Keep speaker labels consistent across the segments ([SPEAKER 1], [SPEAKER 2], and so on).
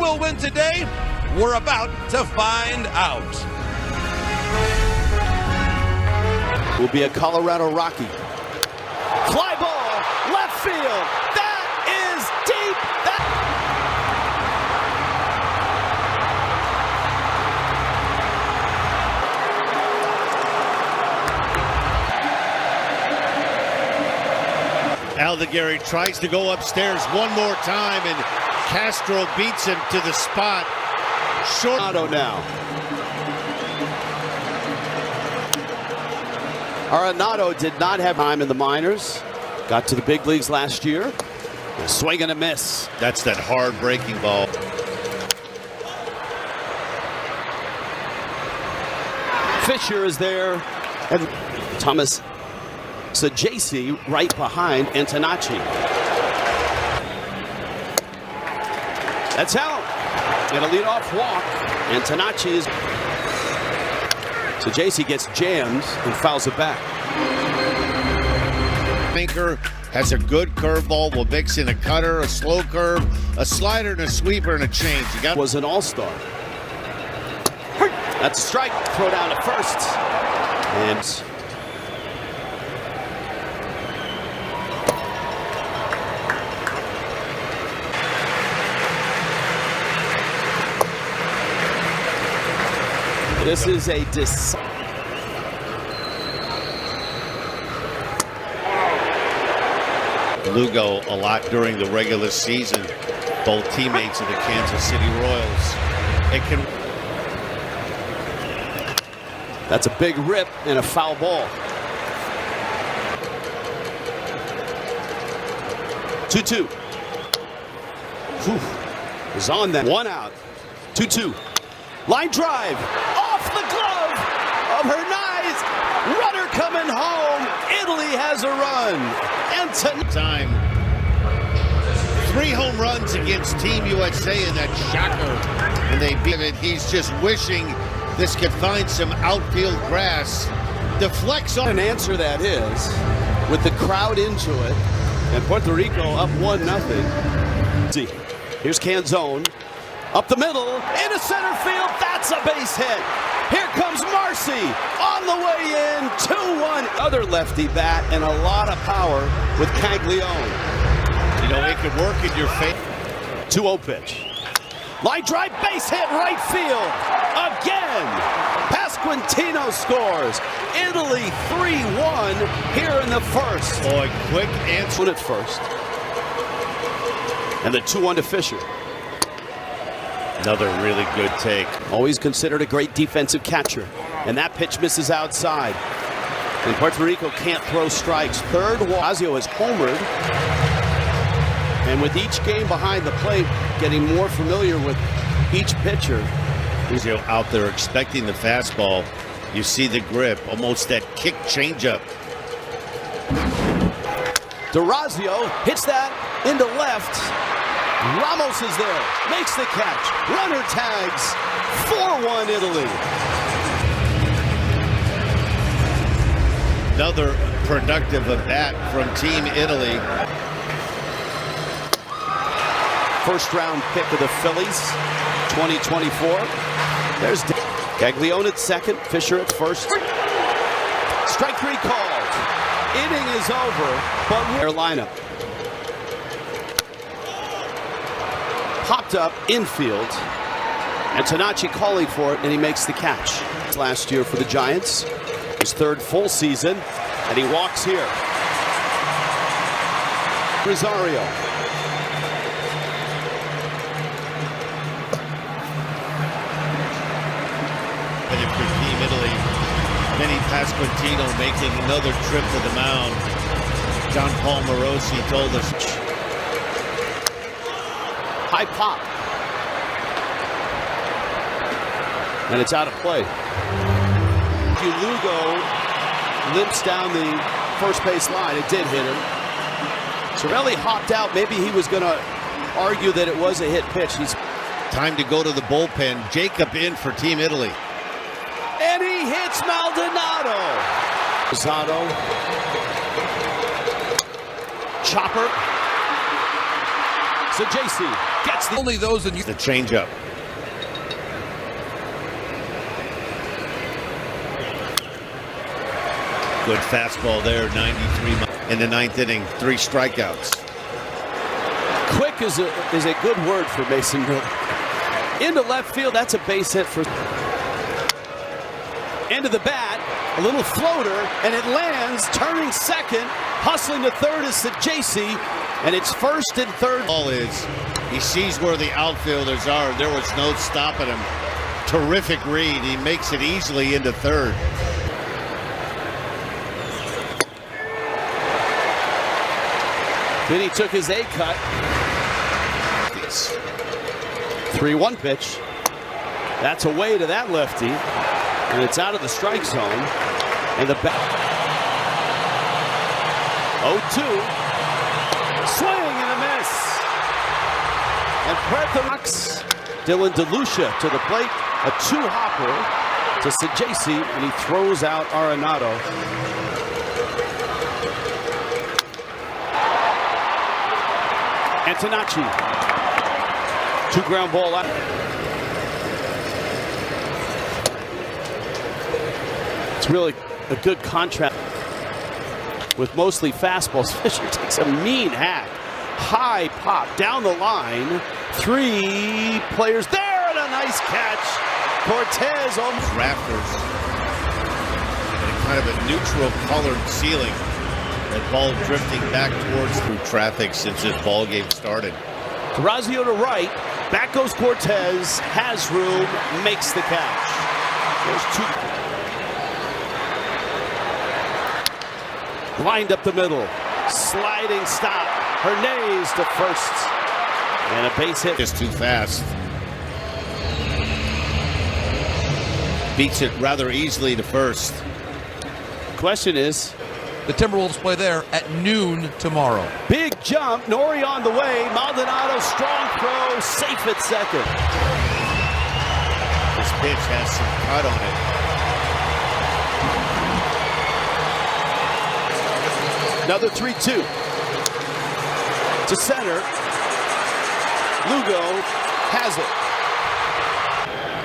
[SPEAKER 1] will win today? We're about to find out.
[SPEAKER 2] Will be a Colorado Rocky. Fly ball, left field. That is deep.
[SPEAKER 3] Aldegari tries to go upstairs one more time, and Castro beats him to the spot. Short.
[SPEAKER 2] Now. Arenado did not have time in the minors. Got to the big leagues last year. A swing and a miss.
[SPEAKER 3] That's that hard breaking ball.
[SPEAKER 2] Fisher is there. And Thomas. So JC right behind Antonacci. That's out. And a leadoff walk. Antonacci is. So JC gets jammed and fouls it back.
[SPEAKER 3] Thinker has a good curveball. Will mix in a cutter, a slow curve, a slider, and a sweeper, and a change. You got
[SPEAKER 2] was an all-star. That's a strike. Throw down at first. And this is a
[SPEAKER 3] Lugo a lot during the regular season. Both teammates of the Kansas City Royals. It can.
[SPEAKER 2] That's a big rip and a foul ball. 2-2. Was on that. One out. 2-2. Line drive. Off the glove of Hernandez. Runner coming home. Italy has a run.
[SPEAKER 3] Time. 3 home runs against Team USA in that shocker. And they beat it. He's just wishing this could find some outfield grass. Deflects on.
[SPEAKER 2] An answer that is, with the crowd into it, and Puerto Rico up 1-0. See, here's Canzone. Up the middle, into center field, that's a base hit. Here comes Marcy, on the way in, 2-1. Other lefty bat and a lot of power with Caglione.
[SPEAKER 3] You know, it could work in your favor.
[SPEAKER 2] 2-0 pitch. Line drive, base hit, right field. Again, Pasquantino scores. Italy 3-1 here in the first.
[SPEAKER 3] Boy, quick answer
[SPEAKER 2] at first. And the 2-1 to Fisher.
[SPEAKER 3] Another really good take.
[SPEAKER 2] Always considered a great defensive catcher. And that pitch misses outside. And Puerto Rico can't throw strikes. Third, Wazio has homered. And with each game behind the plate, getting more familiar with each pitcher.
[SPEAKER 3] He's out there expecting the fastball. You see the grip, almost that kick changeup.
[SPEAKER 2] DeRazio hits that into left. Ramos is there, makes the catch. Runner tags, 4-1 Italy.
[SPEAKER 3] Another productive at bat from Team Italy.
[SPEAKER 2] First round pick of the Phillies, 2024. There's Caglione at second, Fisher at first. Strike 3 called. Inning is over, but their lineup. Popped up infield. Antonacci calling for it, and he makes the catch. Last year for the Giants, his third full season, and he walks here. Rosario.
[SPEAKER 3] And if you're Team Italy, Vinny Pasquantino making another trip to the mound. John Paul Morosi told us.
[SPEAKER 2] High pop. And it's out of play. Lugo limps down the first base line. It did hit him. Sorelli hopped out. Maybe he was going to argue that it was a hit pitch. He's
[SPEAKER 3] time to go to the bullpen. Jacob in for Team Italy.
[SPEAKER 2] And he hits Maldonado. Rosado. Chopper. So JC Gets
[SPEAKER 1] only those in
[SPEAKER 3] the changeup. Good fastball there, 93 in the ninth inning, 3 strikeouts.
[SPEAKER 2] Quick is a good word for Mason Miller. Into left field, that's a base hit for. Into the bat, a little floater, and it lands, turning second, hustling to third is JC, and it's first and third.
[SPEAKER 3] Ball is, he sees where the outfielders are. There was no stopping him. Terrific read. He makes it easily into third.
[SPEAKER 2] Then he took his A cut. 3-1 pitch. That's away to that lefty. And it's out of the strike zone. And the bat. 0-2. Swing and a miss. And Puerto Rico. Dylan DeLucia to the plate. A 2-hopper to Sajasi. And he throws out Arenado. Antonacci. 2 ground ball out. It's really a good contrast with mostly fastballs. Fisher takes a mean hack. High pop down the line. 3 players there and a nice catch. Cortez almost.
[SPEAKER 3] Rafters. And kind of a neutral colored ceiling. That ball drifting back towards through traffic since this ball game started.
[SPEAKER 2] Durazio to right. Back goes Cortez. Has room. Makes the catch. There's 2. Lined up the middle. Sliding stop. Hernandez to first. And a base hit.
[SPEAKER 3] Just too fast. Beats it rather easily to first.
[SPEAKER 2] Question is,
[SPEAKER 1] the Timberwolves play there at noon tomorrow.
[SPEAKER 2] big jump. Nori on the way. Maldonado, strong throw. Safe at second.
[SPEAKER 3] This pitch has some cut on it.
[SPEAKER 2] Another 3-2. To center. Lugo has it.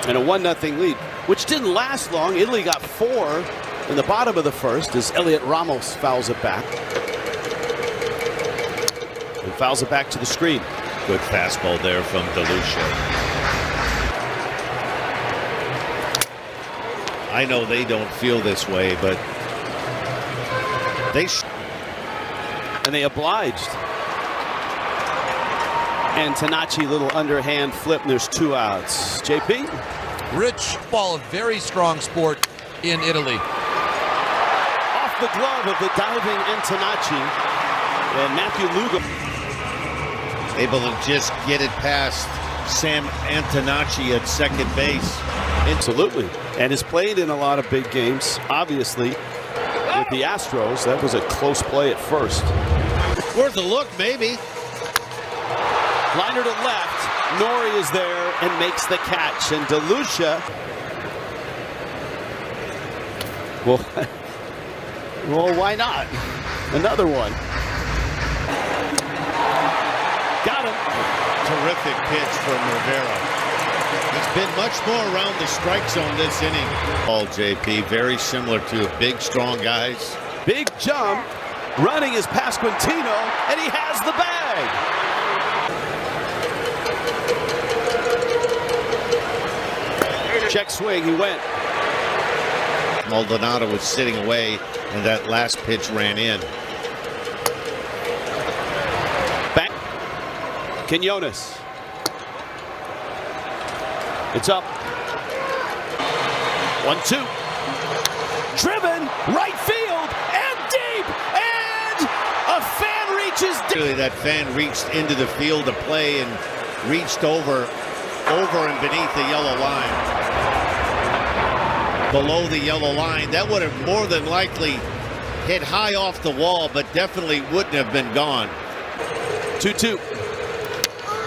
[SPEAKER 2] And a 1-0 lead, which didn't last long. Italy got 4 in the bottom of the first as Elliot Ramos fouls it back. And fouls it back to the screen.
[SPEAKER 3] Good fastball there from DeLucia. I know they don't feel this way, but
[SPEAKER 2] and they obliged. And Antonacci, little underhand flip, and there's 2 outs. JP?
[SPEAKER 1] Rich ball, a very strong sport in Italy.
[SPEAKER 2] Off the glove of the diving Antonacci. And Matthew Lugo.
[SPEAKER 3] able to just get it past Sam Antonacci at second base.
[SPEAKER 2] Absolutely. And has played in a lot of big games, obviously. With the Astros, that was a close play at first.
[SPEAKER 3] Worth a look, maybe.
[SPEAKER 2] Liner to left. Nori is there and makes the catch. And DeLucia. Well, why not? Another one. Got him.
[SPEAKER 3] Terrific pitch from Rivera. He's been much more around the strike zone this inning. All JP, very similar to big, strong guys.
[SPEAKER 2] Big jump. Running is Pasquantino, and he has the bag. Check swing, he went.
[SPEAKER 3] Maldonado was sitting away, and that last pitch ran in.
[SPEAKER 2] Back. Quinones. It's up. 1-2. Driven, right field, and deep, and a fan reaches deep.
[SPEAKER 3] Really, that fan reached into the field to play and reached over and beneath the yellow line. Below the yellow line, that would have more than likely hit high off the wall, but definitely wouldn't have been gone.
[SPEAKER 2] 2-2.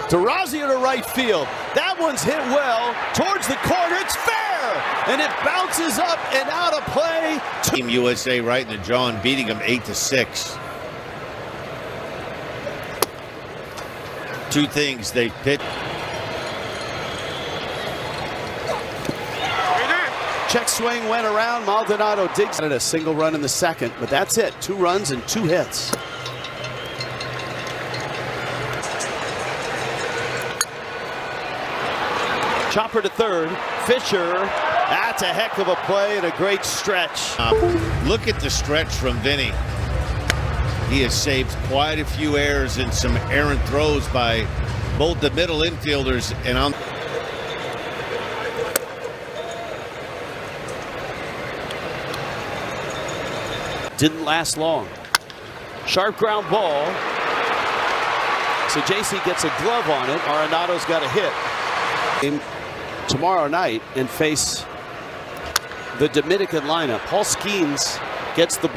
[SPEAKER 2] Durazio to right field. That one's hit well towards the corner. It's fair, and it bounces up and out of play.
[SPEAKER 3] Team USA right in the jaw and beating them 8-6. Two things they pitch.
[SPEAKER 2] Check swing went around. Maldonado digs at a single run in the second, but that's it. 2 runs and 2 hits. Chopper to third. Fisher. That's a heck of a play and a great stretch.
[SPEAKER 3] Look at the stretch from Vinny. He has saved quite a few errors and some errant throws by both the middle infielders and on.
[SPEAKER 2] Didn't last long. Sharp ground ball. So JC gets a glove on it. Arenado's got a hit. Tomorrow night and face the Dominican lineup. Paul Skeens gets the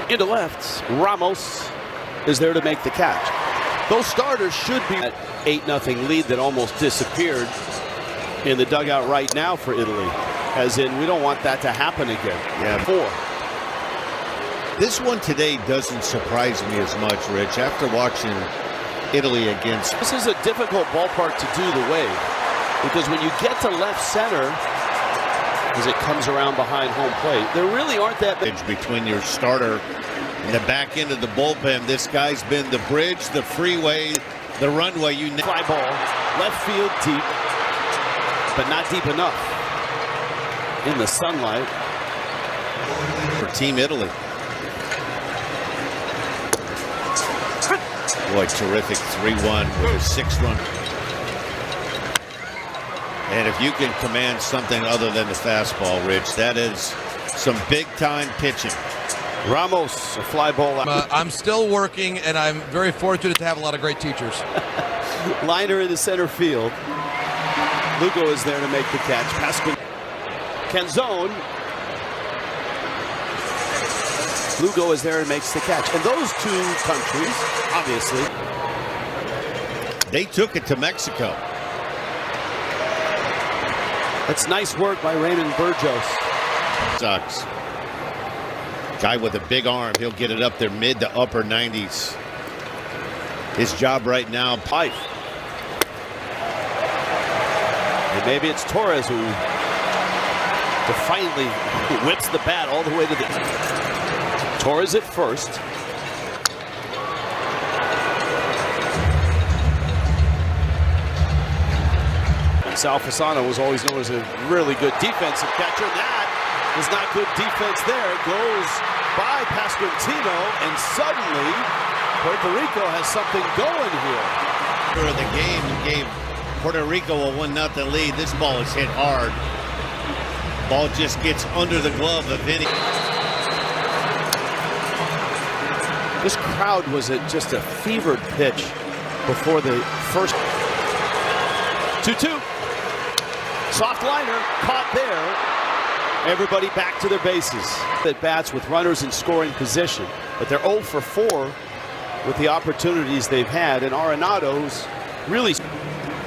[SPEAKER 2] into left. Ramos is there to make the catch. Those starters should be at 8-0 lead that almost disappeared in the dugout right now for Italy. As in, we don't want that to happen again.
[SPEAKER 3] Yeah.
[SPEAKER 2] 4.
[SPEAKER 3] This one today doesn't surprise me as much, Rich, after watching Italy against.
[SPEAKER 2] This is a difficult ballpark to do the wave, because when you get to left center, as it comes around behind home plate, there really aren't that many.
[SPEAKER 3] Between your starter and the back end of the bullpen, this guy's been the bridge, the freeway, the runway.
[SPEAKER 2] Fly ball, left field deep, but not deep enough in the sunlight
[SPEAKER 3] for Team Italy. Boy, terrific 3-1 with a 6-run. And if you can command something other than the fastball, Rich, that is some big-time pitching.
[SPEAKER 2] Ramos, a fly ball out.
[SPEAKER 1] I'm still working, and I'm very fortunate to have a lot of great teachers.
[SPEAKER 2] Liner in the center field. Lugo is there to make the catch. Pascal Canzone. Lugo is there and makes the catch. And those two countries, obviously,
[SPEAKER 3] they took it to Mexico.
[SPEAKER 2] That's nice work by Raymond Burgos.
[SPEAKER 3] Sucks. Guy with a big arm, he'll get it up there mid to upper 90s. His job right now,
[SPEAKER 2] pipe. And maybe it's Torres who defiantly whips the bat all the way to the... Torres at first. And Sal Fasano was always known as a really good defensive catcher. That is not good defense there. It goes by Pasquantino, and suddenly Puerto Rico has something going here.
[SPEAKER 3] For the game, gave Puerto Rico a 1-0 lead. This ball is hit hard. Ball just gets under the glove of Vinny.
[SPEAKER 2] This crowd was just a fevered pitch before the first. 2-2. Soft liner caught there. Everybody back to their bases. At bats with runners in scoring position, but they're 0 for 4 with the opportunities they've had, and Arenado's really.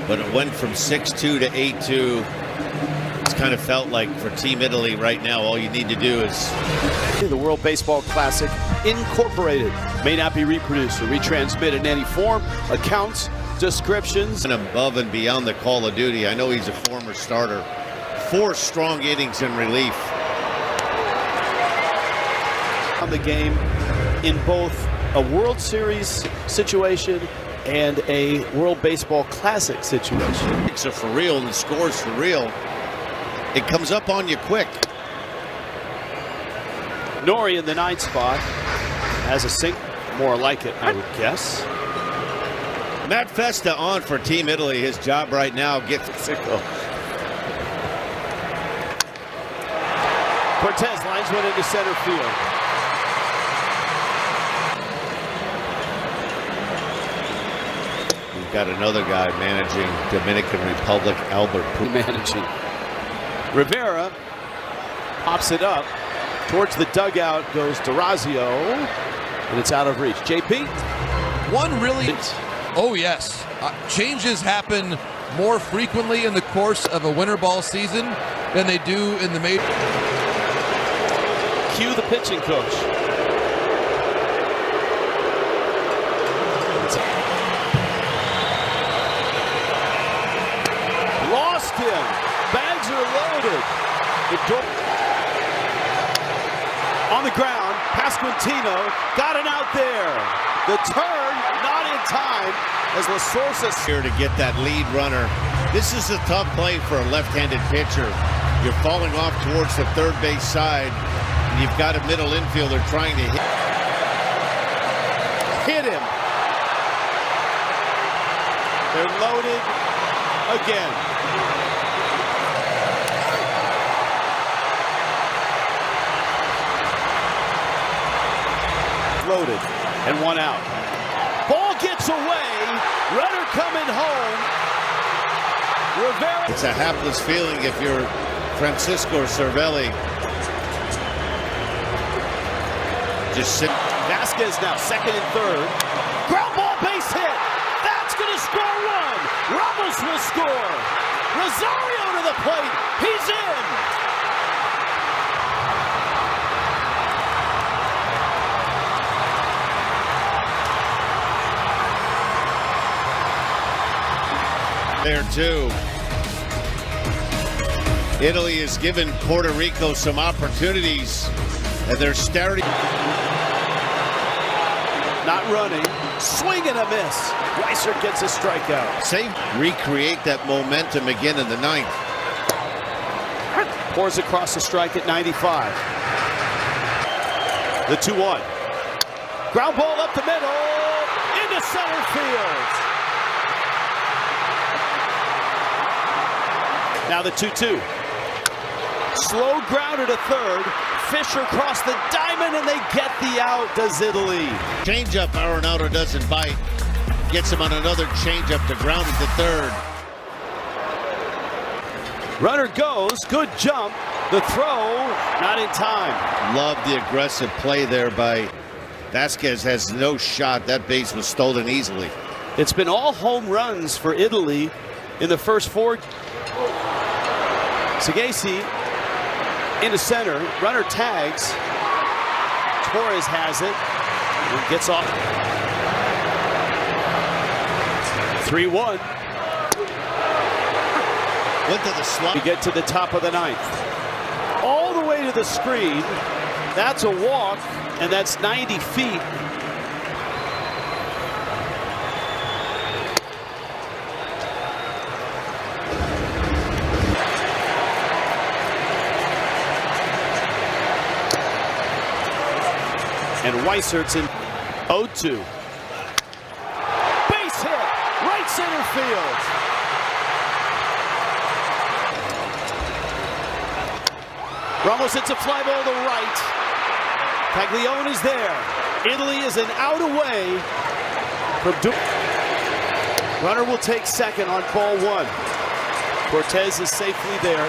[SPEAKER 3] But it went from 6-2 to 8-2. It's kind of felt like for Team Italy right now, all you need to do is.
[SPEAKER 2] The World Baseball Classic Incorporated may not be reproduced or retransmitted in any form. Accounts, descriptions.
[SPEAKER 3] And above and beyond the Call of Duty. I know he's a former starter. 4 strong innings in relief.
[SPEAKER 2] On the game in both a World Series situation and a World Baseball Classic situation.
[SPEAKER 3] It's for real and the scores for real. It comes up on you quick.
[SPEAKER 2] Nori in the 9th spot has a sink, more like it, I would guess.
[SPEAKER 3] Matt Festa on for Team Italy. His job right now gets Mexico.
[SPEAKER 2] Cortez lines one into center field.
[SPEAKER 3] We've got another guy managing Dominican Republic, Albert
[SPEAKER 2] managing. Rivera pops it up. Towards the dugout goes D'Orazio, and it's out of reach. JP?
[SPEAKER 1] One really... Oh, yes. Changes happen more frequently in the course of a winter ball season than they do in the major.
[SPEAKER 2] Cue the pitching coach. On the ground, Pasquantino got it out there. The turn not in time as La Sorsa
[SPEAKER 3] here to get that lead runner. This is a tough play for a left-handed pitcher. You're falling off towards the third base side, and you've got a middle infielder trying to
[SPEAKER 2] hit him. They're loaded again. Loaded and one out. Ball gets away. Runner coming home. Rivera.
[SPEAKER 3] It's a hapless feeling if you're Francisco Cervelli. Just sit.
[SPEAKER 2] Vasquez now second and third. Ground ball, base hit. That's going to score one. Ramos will score. Rosario to the plate. He's in.
[SPEAKER 3] There too. Italy has given Puerto Rico some opportunities, and they're starting.
[SPEAKER 2] Not running, swing and a miss. Weiser gets a strikeout.
[SPEAKER 3] Save, recreate that momentum again in the ninth.
[SPEAKER 2] Pours across the strike at 95. The 2-1. Ground ball up the middle, into center field. Now the 2-2. Slow grounder to third. Fisher crossed the diamond and they get the out. Does Italy.
[SPEAKER 3] Changeup, Arenado doesn't bite. Gets him on another changeup to ground it to third.
[SPEAKER 2] Runner goes. Good jump. The throw not in time.
[SPEAKER 3] Love the aggressive play there by Vasquez. Has no shot. That base was stolen easily.
[SPEAKER 2] It's been all home runs for Italy in the first four. Sagasi into center. Runner tags. Torres has it. And gets off. 3-1.
[SPEAKER 3] Went to the slot.
[SPEAKER 2] We get to the top of the ninth. All the way to the screen. That's a walk, and that's 90 feet. And Weisert's in 0-2. Base hit, right center field. Ramos hits a fly ball to right. Paglione is there. Italy is an out away from Runner will take second on ball one. Cortez is safely there.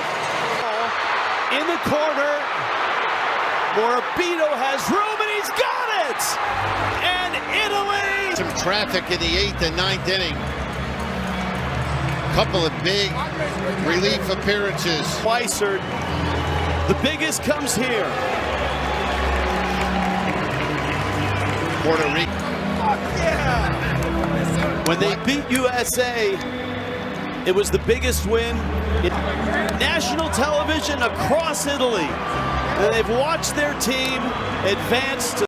[SPEAKER 2] In the corner. Morabito has room and he's got it! And Italy!
[SPEAKER 3] Some traffic in the 8th and 9th inning. Couple of big relief appearances.
[SPEAKER 2] Weissert, the biggest comes here.
[SPEAKER 3] Puerto Rico.
[SPEAKER 2] Yeah. When they beat USA, it was the biggest win in national television across Italy. And they've watched their team advance to